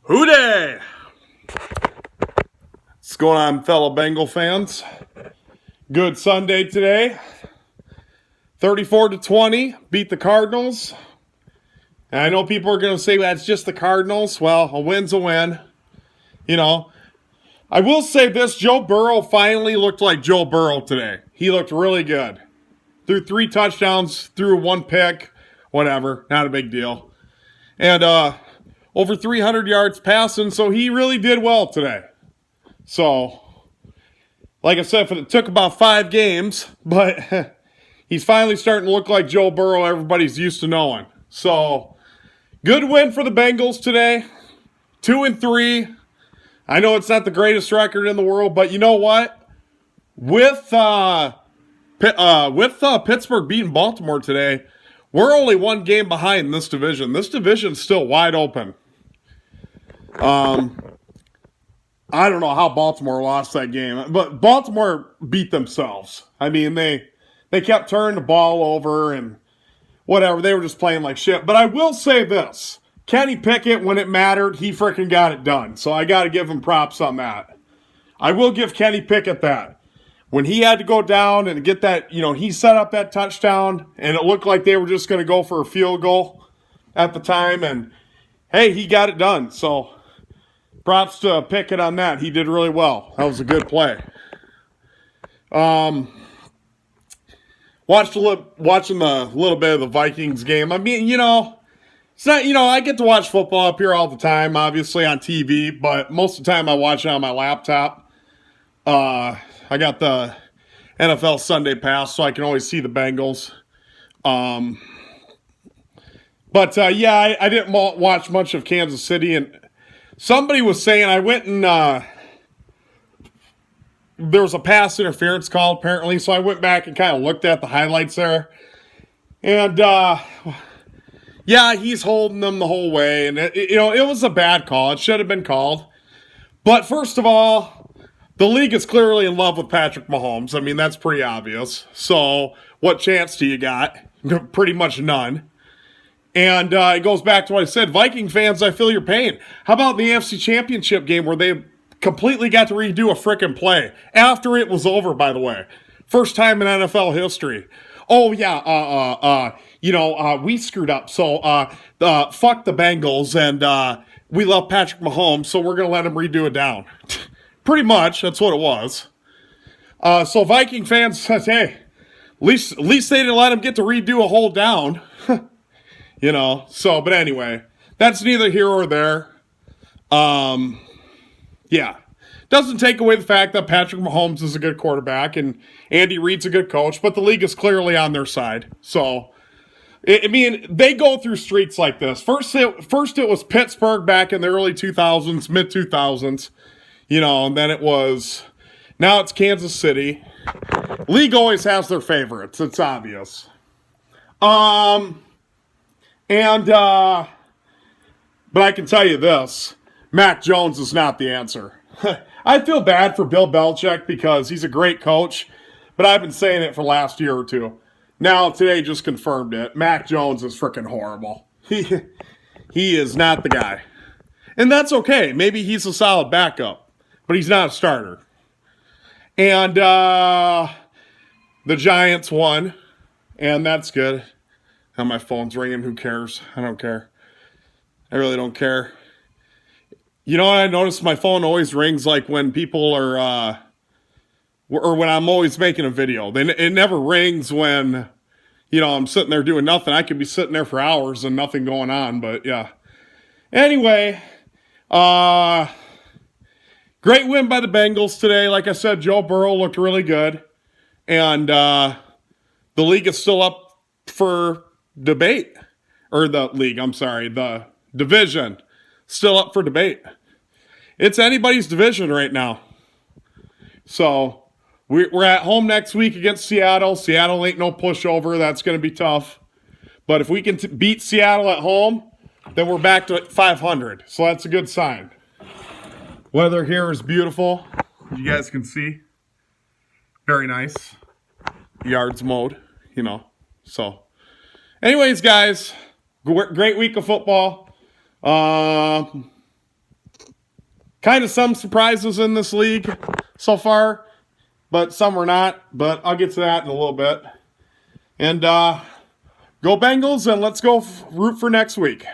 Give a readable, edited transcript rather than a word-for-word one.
Hooday! What's going on, fellow Bengal fans? Good Sunday today. 34-20, beat the Cardinals. And I know people are going to say that's just the Cardinals. Well, a win's a win. You know, I will say this, Joe Burrow finally looked like Joe Burrow today. He looked really good. Threw 3 touchdowns, threw 1 pick, whatever, not a big deal. And over 300 yards passing, so he really did well today. So, like I said, it took about 5 games, but he's finally starting to look like Joe Burrow everybody's used to knowing. So, good win for the Bengals today. 2-3. I know it's not the greatest record in the world, but you know what? With Pittsburgh beating Baltimore today, we're only 1 game behind this division. This division's still wide open. I don't know how Baltimore lost that game, but Baltimore beat themselves. I mean, they kept turning the ball over and whatever. They were just playing like shit. But I will say this. Kenny Pickett, when it mattered, he freaking got it done. So I got to give him props on that. I will give Kenny Pickett that. When he had to go down and get that, he set up that touchdown, and it looked like they were just going to go for a field goal at the time. And, hey, he got it done. So props to Pickett on that. He did really well. That was a good play. Watching the little bit of the Vikings game. I mean, it's not, I get to watch football up here all the time, obviously on TV, but most of the time I watch it on my laptop. I got the NFL Sunday Pass, so I can always see the Bengals. I didn't watch much of Kansas City, and somebody was saying I went and there was a pass interference call apparently, so I went back and kind of looked at the highlights there, and he's holding them the whole way, and it was a bad call. It should have been called, but first of all, the league is clearly in love with Patrick Mahomes. I mean, that's pretty obvious. So, what chance do you got? Pretty much none. And it goes back to what I said. Viking fans, I feel your pain. How about the AFC Championship game where they completely got to redo a frickin' play? After it was over, by the way. First time in NFL history. Oh, yeah, we screwed up. So, fuck the Bengals, and we love Patrick Mahomes, so we're going to let him redo it down. Pretty much, that's what it was. So Viking fans says, hey, at least they didn't let him get to redo a whole down. But anyway, that's neither here or there. Doesn't take away the fact that Patrick Mahomes is a good quarterback and Andy Reid's a good coach, but the league is clearly on their side. So, they go through streaks like this. First it was Pittsburgh back in the early 2000s, mid-2000s. And then now it's Kansas City. League always has their favorites. It's obvious. But I can tell you this. Mac Jones is not the answer. I feel bad for Bill Belichick because he's a great coach, but I've been saying it for the last year or two. Now, today just confirmed it. Mac Jones is freaking horrible. He is not the guy. And that's okay. Maybe he's a solid backup. But he's not a starter. And the Giants won. And that's good. Now my phone's ringing. Who cares? I don't care. I really don't care. You know what I noticed? My phone always rings like when people are, or when I'm always making a video. It never rings when, I'm sitting there doing nothing. I could be sitting there for hours and nothing going on. But yeah. Anyway, great win by the Bengals today. Like I said, Joe Burrow looked really good. And the league is still up for debate. Or the division. Still up for debate. It's anybody's division right now. So, we're at home next week against Seattle. Seattle ain't no pushover. That's going to be tough. But if we can beat Seattle at home, then we're back to 500. So that's a good sign. Weather here is beautiful. You guys can see. Very nice. Yards mowed, So, anyways, guys, great week of football. Kind of some surprises in this league so far, but some were not. But I'll get to that in a little bit. And go Bengals, and let's go root for next week.